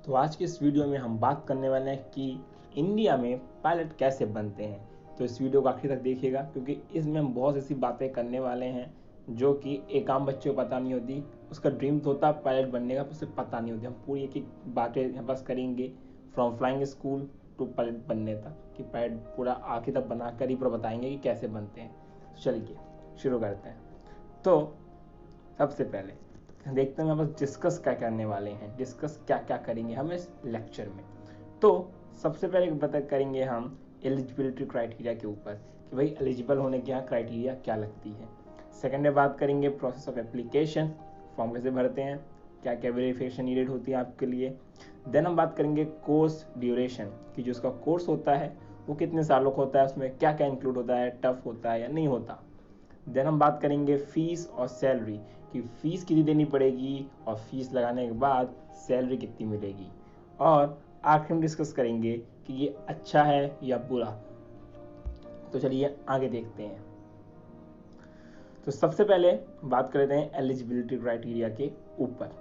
तो आज की इस वीडियो में हम बात करने वाले हैं कि इंडिया में पायलट कैसे बनते हैं। तो इस वीडियो को आखिर तक देखिएगा क्योंकि इसमें हम बहुत ऐसी बातें करने वाले हैं जो कि एक आम बच्चे को पता नहीं होती। उसका ड्रीम तो होता है पायलट बनने का, उसे पता नहीं होती। हम पूरी एक एक बातें यहाँ पास करेंगे, from flying school to pilot बनने तक, कि पायलट पूरा आखिर तक बना कर ही पूरा बताएंगे कि कैसे बनते हैं। चलिए शुरू करते हैं। तो सबसे पहले देखते हैं हम बस डिस्कस क्या करने वाले हैं, डिस्कस क्या क्या करेंगे हम इस लेक्चर में। तो सबसे पहले बता करेंगे हम एलिजिबिलिटी क्राइटेरिया के ऊपर कि भाई एलिजिबल होने के यहाँ क्राइटेरिया क्या लगती है। सेकंड में बात करेंगे प्रोसेस ऑफ एप्लीकेशन, फॉर्म कैसे भरते हैं, क्या क्या वेरिफिकेशन नीडेड होती है आपके लिए। देन हम बात करेंगे कोर्स ड्यूरेशन, कि जो उसका कोर्स होता है वो कितने सालों का होता है, उसमें क्या क्या इंक्लूड होता है, टफ होता है या नहीं होता। देन हम बात करेंगे फीस और सैलरी, कि फीस कितनी देनी पड़ेगी और फीस लगाने के बाद सैलरी कितनी मिलेगी। और आखिर में डिस्कस करेंगे कि ये अच्छा है या बुरा। तो चलिए आगे देखते हैं। तो सबसे पहले बात कर लेते हैं एलिजिबिलिटी क्राइटेरिया के ऊपर।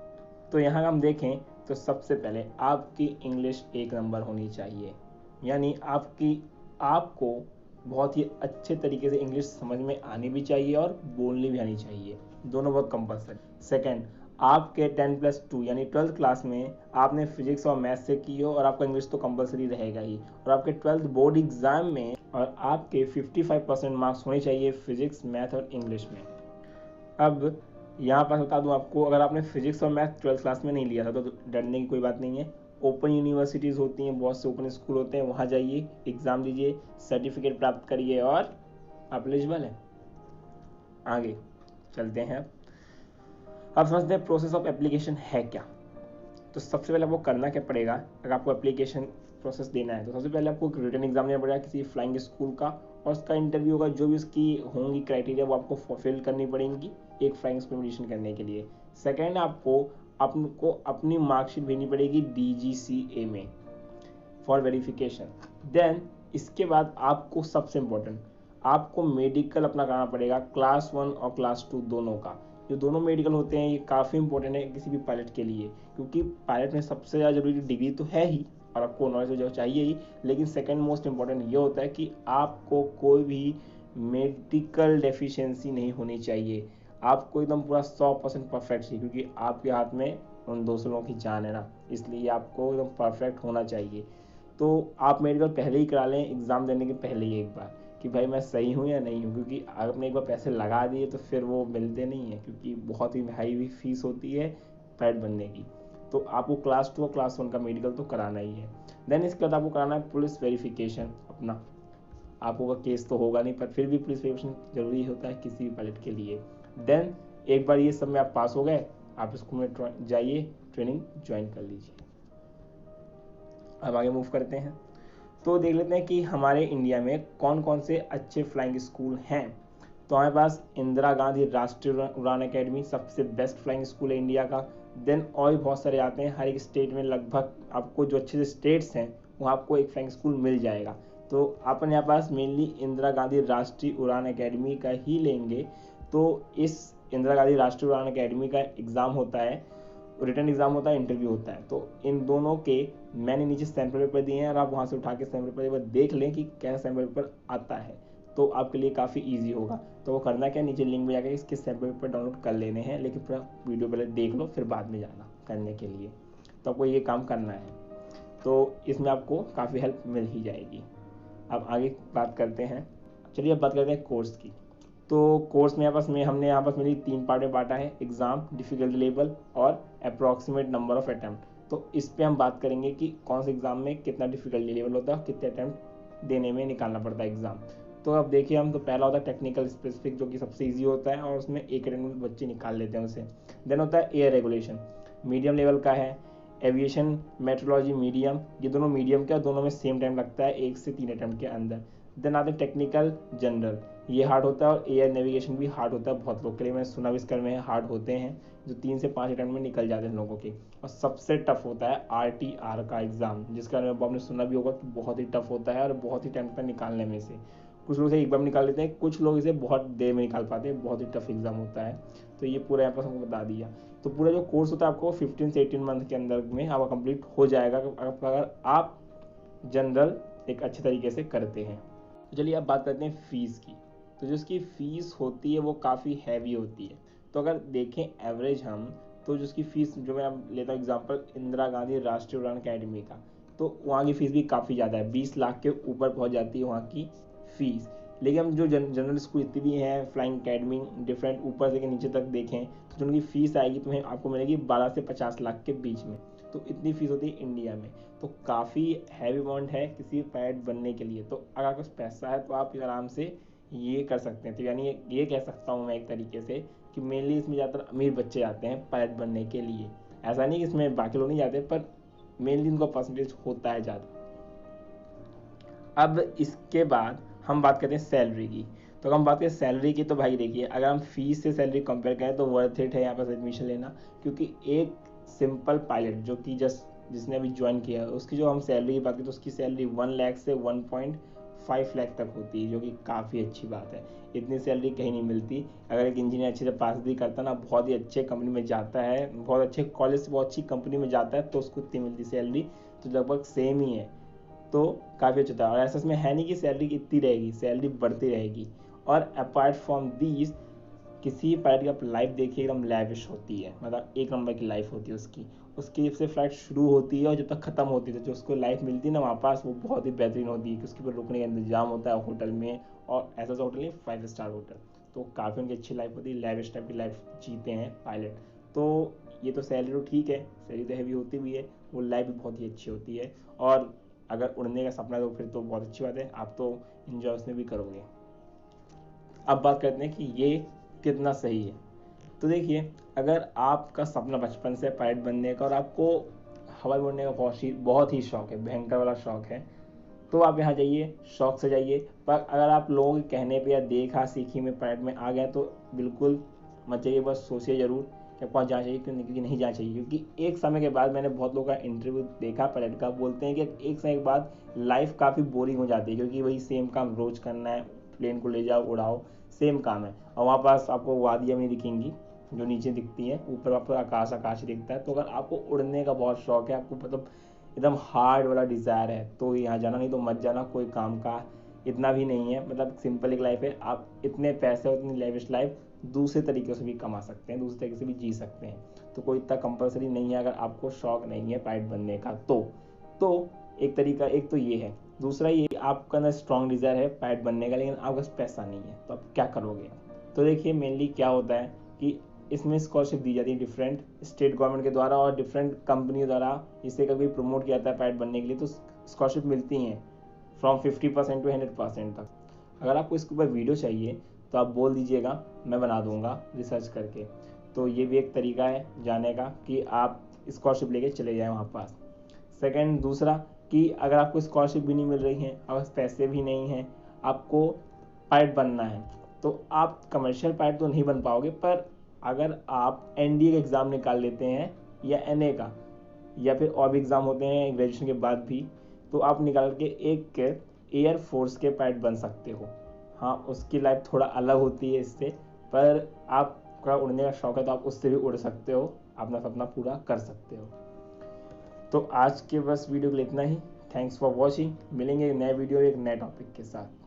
तो यहाँ हम देखें तो सबसे पहले आपकी इंग्लिश 1 नंबर होनी चाहिए, यानी आपको बहुत ही अच्छे तरीके से इंग्लिश समझ में आनी भी चाहिए और बोलनी भी आनी चाहिए, दोनों बहुत कंपलसरी। सेकंड, आपके 10+2 यानी 12th क्लास में आपने फिजिक्स और मैथ से की हो और आपका इंग्लिश तो कंपलसरी रहेगा ही, और आपके 12th बोर्ड एग्जाम में और आपके 55% मार्क्स होने चाहिए फिजिक्स, मैथ और इंग्लिश में। अब यहाँ पर बता दूँ आपको, अगर आपने फिजिक्स और मैथ 12th क्लास में नहीं लिया था तो डरने की कोई बात नहीं है। ओपन यूनिवर्सिटीज़ होती हैं, बहुत से ओपन स्कूल होते हैं, वहाँ जाइए, एग्ज़ाम दीजिए, सर्टिफिकेट प्राप्त करिए और आप एलिजिबल हैं। आगे चलते हैं। अब समझते हैं प्रोसेस ऑफ एप्लीकेशन है क्या। तो सबसे पहले आपको करना क्या पड़ेगा, अगर आपको एप्लीकेशन प्रोसेस देना है तो सबसे पहले आपको रिटन एग्जाम देना पड़ेगा किसी फ्लाइंग स्कूल का, और उसका इंटरव्यू होगा, जो भी उसकी होंगी क्राइटेरिया वो आपको फुलफिल करनी पड़ेंगी एक फ्लाइंग स्कूल में एडमिशन करने के लिए। सेकेंड, आपको अपनी मार्कशीट भेजनी पड़ेगी DGCA में फॉर वेरिफिकेशन। देन इसके बाद आपको सबसे इम्पोर्टेंट, आपको मेडिकल अपना कराना पड़ेगा, क्लास 1 और क्लास 2 दोनों का। जो दोनों मेडिकल होते हैं ये काफ़ी इंपॉर्टेंट है किसी भी पायलट के लिए, क्योंकि पायलट में सबसे ज़्यादा जरूरी डिग्री तो है ही और आपको नॉलेज तो चाहिए ही, लेकिन सेकंड मोस्ट इम्पॉर्टेंट ये होता है कि आपको कोई भी मेडिकल डेफिशिएंसी नहीं होनी चाहिए। आपको एकदम पूरा 100% परफेक्ट चाहिए, क्योंकि आपके हाथ में उन दूसरों लोगों की जान है ना, इसलिए आपको एकदम परफेक्ट होना चाहिए। तो आप मेडिकल पहले ही करा लें एग्ज़ाम देने के पहले ही एक बार, कि भाई मैं सही हूँ या नहीं हूँ, क्योंकि आपने एक बार पैसे लगा दिए तो फिर वो मिलते नहीं हैं, क्योंकि बहुत ही हाई फीस होती है पायलट बनने की। तो आपको क्लास 2 और क्लास 1 का मेडिकल तो कराना ही है। देन इसके बाद आपको कराना है पुलिस वेरिफिकेशन अपना। आपको का केस तो होगा नहीं, पर फिर भी पुलिस वेरिफिकेशन जरूरी होता है किसी भी पायलट के लिए। देन एक बार ये सब में आप पास हो गए, आप स्कूल में जाइए, ट्रेनिंग ज्वाइन कर लीजिए। अब आगे मूव करते हैं। तो देख लेते हैं कि हमारे इंडिया में कौन कौन से अच्छे फ्लाइंग स्कूल हैं। तो हमारे पास इंदिरा गांधी राष्ट्रीय उड़ान अकेडमी सबसे बेस्ट फ्लाइंग स्कूल है इंडिया का। देन और भी बहुत सारे आते हैं, हर एक स्टेट में लगभग आपको जो अच्छे से स्टेट्स हैं वहाँ आपको एक फ्लाइंग स्कूल मिल जाएगा। तो अपन यहाँ पास मेनली इंदिरा गांधी राष्ट्रीय उड़ान अकेडमी का ही लेंगे। तो इस इंदिरा गांधी राष्ट्रीय उड़ान अकेडमी का एग्ज़ाम होता है, रिटन एग्जाम होता है, इंटरव्यू होता है। तो इन दोनों के मैंने नीचे सैम्पल पेपर दिए हैं और आप वहाँ से उठा के सैम्पल पेपर देख लें कि कैसा सैम्पल पेपर आता है, तो आपके लिए काफ़ी इजी होगा। तो वो करना क्या, नीचे लिंक में जाकर इसके सैम्पल पेपर डाउनलोड कर लेने हैं, लेकिन पूरा वीडियो पहले देख लो फिर बाद में जाना करने के लिए। तो आपको ये काम करना है, तो इसमें आपको काफ़ी हेल्प मिल ही जाएगी। अब आगे बात करते हैं। चलिए अब बात करते हैं कोर्स की। तो कोर्स में हमने यहाँ पास मेरी 3 पार्ट में बांटा है, एग्ज़ाम, डिफ़िकल्टी लेवल और अप्रॉक्सीमेट नंबर ऑफ अटैम्प्ट। तो इस पे हम बात करेंगे कि कौन से एग्ज़ाम में कितना डिफ़िकल्टी लेवल होता है, कितने अटैम्प्ट देने में निकालना पड़ता है एग्ज़ाम। तो अब देखिए हम, तो पहला होता है टेक्निकल स्पेसिफिक, जो कि सबसे ईजी होता है और उसमें 1 अटैम्प्ट में बच्चे निकाल लेते हैं उसे। देन होता है एयर रेगुलेशन, मीडियम लेवल का है। एविएशन मेट्रोलॉजी मीडियम, ये दोनों मीडियम के और दोनों में सेम टाइम लगता है 1 से 3 अटैम्प्ट के अंदर। देन आते हैं टेक्निकल जनरल, ये हार्ड होता है, और एयर नेविगेशन भी हार्ड होता है बहुत लोग के लिए, मैंने सुना भी इसका में हार्ड होते हैं, जो 3 से 5 अटैम्प्ट में निकल जाते हैं लोगों के। और सबसे टफ होता है RTR का एग्ज़ाम, जिसका आपने सुना भी होगा कि बहुत ही टफ होता है और बहुत ही टाइम पर निकालने में से। कुछ लोग इसे एक बार में निकाल लेते हैं, कुछ लोग इसे बहुत देर में निकाल पाते हैं, बहुत ही टफ एग्जाम होता है। तो ये पूरा यहाँ पर हमको बता दिया। तो पूरा जो कोर्स होता है आपको 15 से 18 मंथ के अंदर में आपका कंप्लीट हो जाएगा अगर आप जनरल एक अच्छे तरीके से करते हैं। तो चलिए अब बात करते हैं फीस की। तो जो इसकी फीस होती है वो काफ़ी हैवी होती है। तो अगर देखें एवरेज हम, तो जो उसकी फ़ीस, जो मैं अब लेता हूँ एग्जांपल इंदिरा गांधी राष्ट्रीय उड़ान अकेडमी का, तो वहाँ की फ़ीस भी काफ़ी ज़्यादा है, 20 लाख के ऊपर पहुँच जाती है वहाँ की फ़ीस। लेकिन हम जो जनरल स्कूल जितनी भी हैं, फ्लाइंग अकेडमी, डिफरेंट ऊपर से नीचे तक देखें तो जो उनकी फ़ीस आएगी तुम्हें आपको मिलेगी 12 से 50 लाख के बीच में। तो इतनी फ़ीस होती है इंडिया में। तो काफ़ी हैवी अमाउंट है किसी पायलट बनने के लिए। तो अगर कुछ पैसा है तो आप आराम से ये कर सकते हैं। तो यानी ये कह सकता हूँ मैं एक तरीके से कि मेनली इसमें ज़्यादातर अमीर बच्चे जाते हैं पायलट बनने के लिए। ऐसा नहीं कि इसमें बाकी लोग नहीं जाते, पर मेनली उनका परसेंटेज होता है ज़्यादा। अब इसके बाद हम बात करते हैं सैलरी की। तो अगर हम बात करें सैलरी की, तो भाई देखिए, अगर हम फीस से सैलरी कंपेयर करें तो वर्थ इट है यहाँ पर एडमिशन लेना। क्योंकि एक सिंपल पायलट जो कि जिसने अभी ज्वाइन किया है, उसकी जो हम सैलरी की बात करें तो उसकी सैलरी 1 लाख से 1.5 लाख तक होती है, जो कि काफ़ी अच्छी बात है। इतनी सैलरी कहीं नहीं मिलती। अगर एक इंजीनियर अच्छे से पास भी करता ना, बहुत ही अच्छे कंपनी में जाता है, बहुत अच्छे कॉलेज से बहुत अच्छी कंपनी में जाता है, तो उसको इतनी मिलती सैलरी तो लगभग सेम ही है। तो काफ़ी अच्छा था। और ऐसा इसमें है नहीं कि सैलरी इतनी रहेगी, सैलरी बढ़ती रहेगी। और अपार्ट फ्रॉम दीज, किसी पायलट की लाइफ देखिए एकदम लैविश होती है, मतलब एक नंबर की लाइफ होती है उसकी जब से फ्लाइट शुरू होती है और जब तक ख़त्म होती है, तो जो उसको लाइफ मिलती है ना वहाँ पास, वो बहुत ही बेहतरीन होती है कि उसके ऊपर रुकने का इंतजाम होता है होटल में, और ऐसा होटल नहीं, 5 स्टार होटल। तो काफ़ी उनकी अच्छी लाइफ होती है, लैविश टाइप की लाइफ जीते हैं पायलट। तो ये तो सैलरी तो ठीक है, सैलरी तो हैवी होती भी है, वो लाइफ भी बहुत ही अच्छी होती है। और अगर उड़ने का सपना है तो फिर तो बहुत अच्छी बात है, आप तो इंजॉय उसमें भी करोगे। अब बात करते हैं कि ये कितना सही है। तो देखिए, अगर आपका सपना बचपन से पायलट बनने का और आपको हवाई उड़ने का बहुत ही शौक है, भयंकर वाला शौक है, तो आप यहाँ जाइए, शौक से जाइए। पर अगर आप लोगों के कहने पे या देखा सीखी में पायलट में आ गए तो बिल्कुल मत जाइए। बस सोचिए ज़रूर कि आपको जाना चाहिए क्योंकि नहीं जाना चाहिए। क्योंकि एक समय के बाद, मैंने बहुत लोगों का इंटरव्यू देखा पायलट का, बोलते हैं कि एक समय के बाद लाइफ काफ़ी बोरिंग हो जाती है, क्योंकि वही सेम काम रोज़ करना है, प्लेन को ले जाओ उड़ाओ, सेम काम है। और वहाँ पास आपको वादियाँ भी नहीं दिखेंगी जो नीचे दिखती हैं, ऊपर आपको आकाश दिखता है। तो अगर आपको उड़ने का बहुत शौक है, आपको मतलब एकदम हार्ड वाला डिज़ायर है, तो यहाँ जाना, नहीं तो मत जाना। कोई काम का इतना भी नहीं है, मतलब सिंपल एक लाइफ है। आप इतने पैसे और इतनी लेविश लाइफ दूसरे तरीके से भी कमा सकते हैं, दूसरे तरीके से भी जी सकते हैं। तो कोई इतना कंपलसरी नहीं है। अगर आपको शौक नहीं है पायलट बनने का तो एक तरीका, एक तो ये है। दूसरा ये, आपका ना स्ट्रॉन्ग डिज़ायर है पायलट बनने का, लेकिन आपके पास पैसा नहीं है, तो आप क्या करोगे? तो देखिए, मेनली क्या होता है कि इसमें स्कॉलरशिप दी जाती है डिफरेंट स्टेट गवर्नमेंट के द्वारा और डिफरेंट कंपनी द्वारा। इसे कभी प्रमोट किया जाता है पायलट बनने के लिए, तो स्कॉलरशिप मिलती हैं फ्रॉम 50% टू 100% तक। अगर आपको इसके ऊपर वीडियो चाहिए तो आप बोल दीजिएगा, मैं बना दूंगा रिसर्च करके। तो ये भी एक तरीका है जाने का कि आप स्कॉलरशिप लेके चले जाएँ वहाँ पास। सेकेंड, दूसरा कि अगर आपको स्कॉलरशिप भी नहीं मिल रही है, अगर पैसे भी नहीं हैं, आपको पायलट बनना है, तो आप कमर्शियल पायलट तो नहीं बन पाओगे। पर अगर आप एनडीए का एग्ज़ाम निकाल लेते हैं या एनए का, या फिर और भी एग्ज़ाम होते हैं ग्रेजुएशन के बाद भी, तो आप निकाल के एक एयर फोर्स के पायलट बन सकते हो। हाँ, उसकी लाइफ थोड़ा अलग होती है इससे, पर आपका उड़ने का शौक है तो आप उससे भी उड़ सकते हो, अपना सपना पूरा कर सकते हो। तो आज के बस वीडियो के लिए इतना ही। Thanks for watching. मिलेंगे एक नए वीडियो एक नए टॉपिक के साथ।